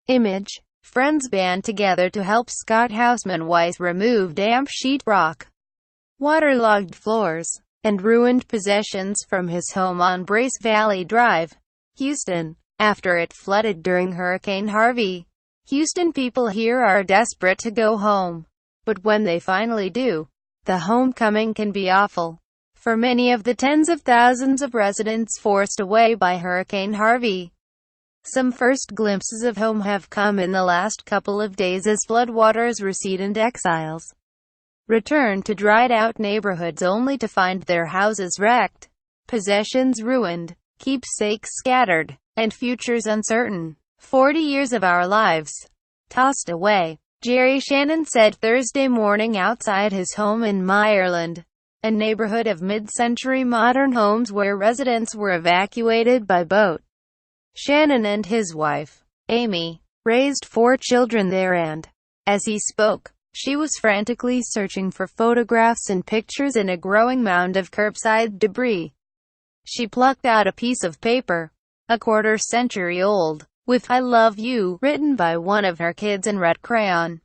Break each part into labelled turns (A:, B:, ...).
A: Image. Friends band together to help Scott Hausman-Weiss remove damp sheetrock, waterlogged floors, and ruined possessions from his home on Braesvalley Drive, Houston, after it flooded during Hurricane Harvey. Houston people here are desperate to go home. But when they finally do, the homecoming can be awful. For many of the tens of thousands of residents forced away by Hurricane Harvey, some first glimpses of home have come in the last couple of days as floodwaters recede and exiles return to dried-out neighborhoods only to find their houses wrecked, possessions ruined, keepsakes scattered, and futures uncertain. 40 years of our lives tossed away, Shannon said Thursday morning outside his home in Meyerland, a neighborhood of mid-century modern homes where residents were evacuated by boat. Shannon and his wife, Amy, raised 4 children there and, as he spoke, she was frantically searching for photographs and pictures in a growing mound of curbside debris. She plucked out a piece of paper, a quarter-century old, with "I love you" written by one of her kids in red crayon.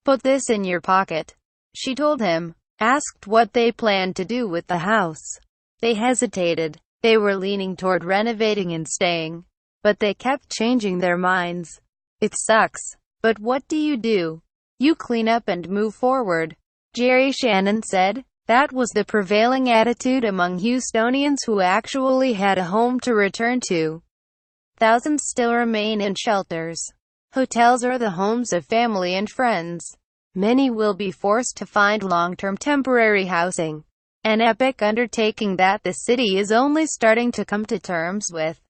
A: "Put this in your pocket," she told him. Asked what they planned to do with the house, they hesitated. They were leaning toward renovating and staying, but they kept changing their minds. "It sucks. But what do? You clean up and move forward," Shannon said. That was the prevailing attitude among Houstonians who actually had a home to return to. Thousands still remain in shelters, hotels, or the homes of family and friends. Many will be forced to find long-term temporary housing, an epic undertaking that the city is only starting to come to terms with.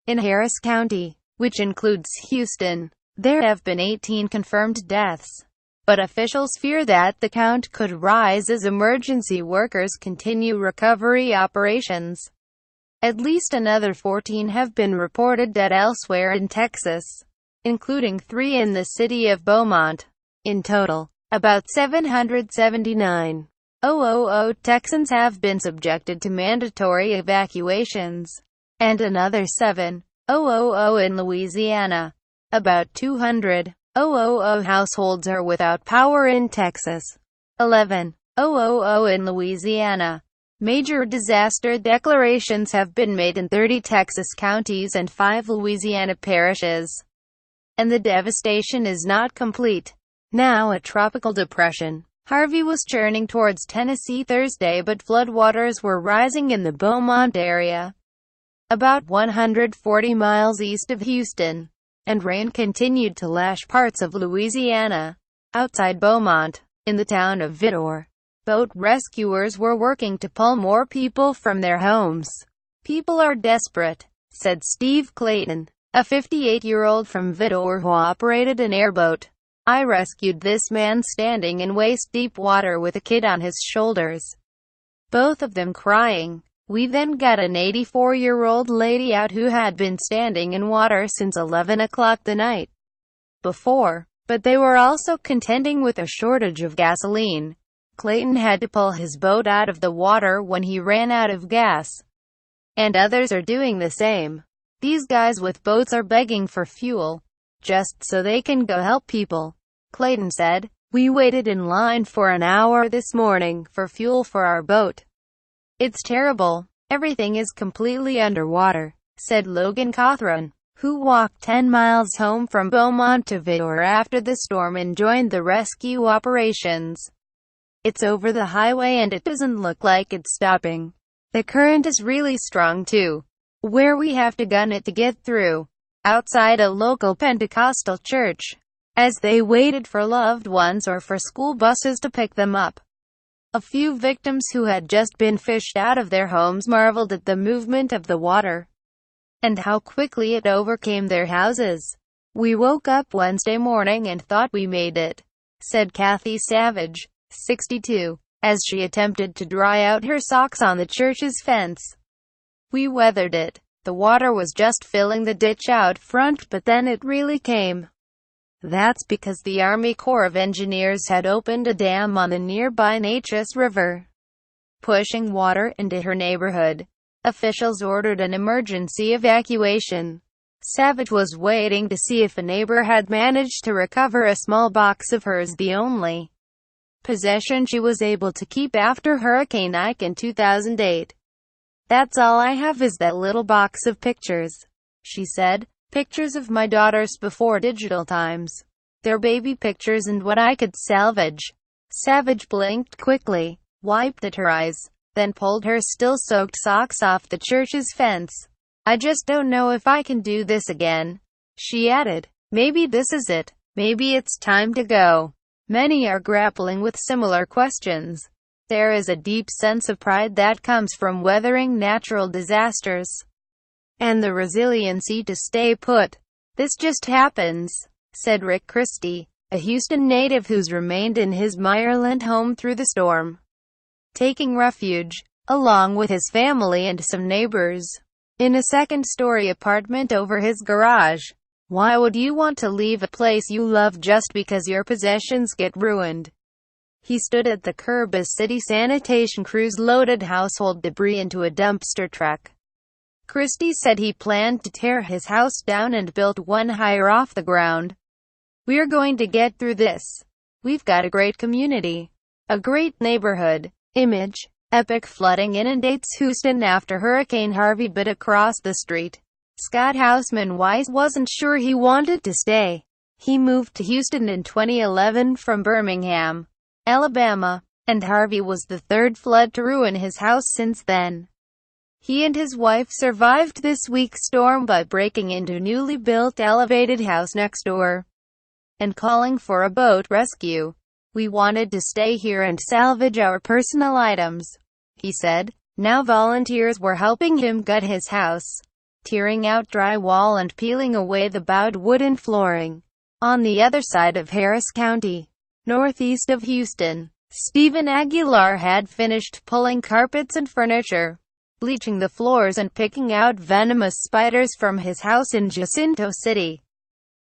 A: In Harris County, which includes Houston, there have been 18 confirmed deaths, but officials fear that the count could rise as emergency workers continue recovery operations. At least another 14 have been reported dead elsewhere in Texas, including 3 in the city of Beaumont. In total, about 779,000 Texans have been subjected to mandatory evacuations, and another 7,000 in Louisiana. About 200,000 households are without power in Texas. 11,000 in Louisiana. Major disaster declarations have been made in 30 Texas counties and 5 Louisiana parishes. And the devastation is not complete. Now a tropical depression, Harvey was churning towards Tennessee Thursday, but floodwaters were rising in the Beaumont area, about 140 miles east of Houston, and rain continued to lash parts of Louisiana. Outside Beaumont, in the town of Vidor, boat rescuers were working to pull more people from their homes. "People are desperate," said Steve Clayton, a 58-year-old from Vidor who operated an airboat. "I rescued this man standing in waist-deep water with a kid on his shoulders, both of them crying. We then got an 84-year-old lady out who had been standing in water since 11 o'clock the night before, but they were also contending with a shortage of gasoline. Clayton had to pull his boat out of the water when he ran out of gas. And others are doing the same. These guys with boats are begging for fuel, just so they can go help people," Clayton said. "We waited in line for an hour this morning for fuel for our boat. It's terrible. Everything is completely underwater," said Logan Cothran, who walked 10 miles home from Beaumont to Vidor after the storm and joined the rescue operations. "It's over the highway and it doesn't look like it's stopping. The current is really strong too, where we have to gun it to get through." Outside a local Pentecostal church, as they waited for loved ones or for school buses to pick them up, a few victims who had just been fished out of their homes marveled at the movement of the water and how quickly it overcame their houses. "We woke up Wednesday morning and thought we made it," said Kathy Savage, 62, as she attempted to dry out her socks on the church's fence. "We weathered it. The water was just filling the ditch out front, but then it really came. That's because the Army Corps of Engineers had opened a dam on the nearby Natchez River, pushing water into her neighborhood. Officials ordered an emergency evacuation. Savage was waiting to see if a neighbor had managed to recover a small box of hers, the only possession she was able to keep after Hurricane Ike in 2008. "That's all I have is that little box of pictures," she said. "Pictures of my daughters before digital times. They're baby pictures and what I could salvage." Savage blinked quickly, wiped at her eyes, then pulled her still-soaked socks off the church's fence. "I just don't know if I can do this again," she added. "Maybe this is it. Maybe it's time to go." Many are grappling with similar questions. There is a deep sense of pride that comes from weathering natural disasters and the resiliency to stay put. "This just happens," said Rick Christie, a Houston native who's remained in his Meyerland home through the storm, taking refuge, along with his family and some neighbors, in a second-story apartment over his garage. "Why would you want to leave a place you love just because your possessions get ruined?" He stood at the curb as city sanitation crews loaded household debris into a dumpster truck. Christie said he planned to tear his house down and build one higher off the ground. "We're going to get through this. We've got a great community. A great neighborhood." Image. Epic flooding inundates Houston after Hurricane Harvey, but across the street, Scott Hausman-Weiss wasn't sure he wanted to stay. He moved to Houston in 2011 from Birmingham, Alabama, and Harvey was the third flood to ruin his house since then. He and his wife survived this week's storm by breaking into a newly built elevated house next door and calling for a boat rescue. "We wanted to stay here and salvage our personal items," he said. Now volunteers were helping him gut his house, tearing out drywall and peeling away the bowed wooden flooring. On the other side of Harris County, northeast of Houston, Stephen Aguilar had finished pulling carpets and furniture, bleaching the floors and picking out venomous spiders from his house in Jacinto City.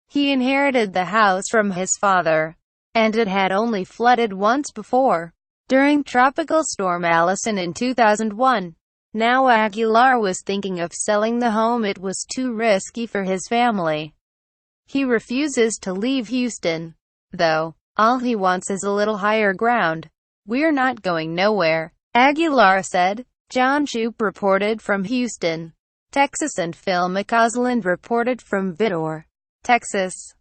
A: He inherited the house from his father, and it had only flooded once before, during Tropical Storm Allison in 2001. Now Aguilar was thinking of selling the home. It was too risky for his family. He refuses to leave Houston, though. All he wants is a little higher ground. "We're not going nowhere," Aguilar said. John Shoup reported from Houston, Texas, and Phil McCausland reported from Vidor, Texas.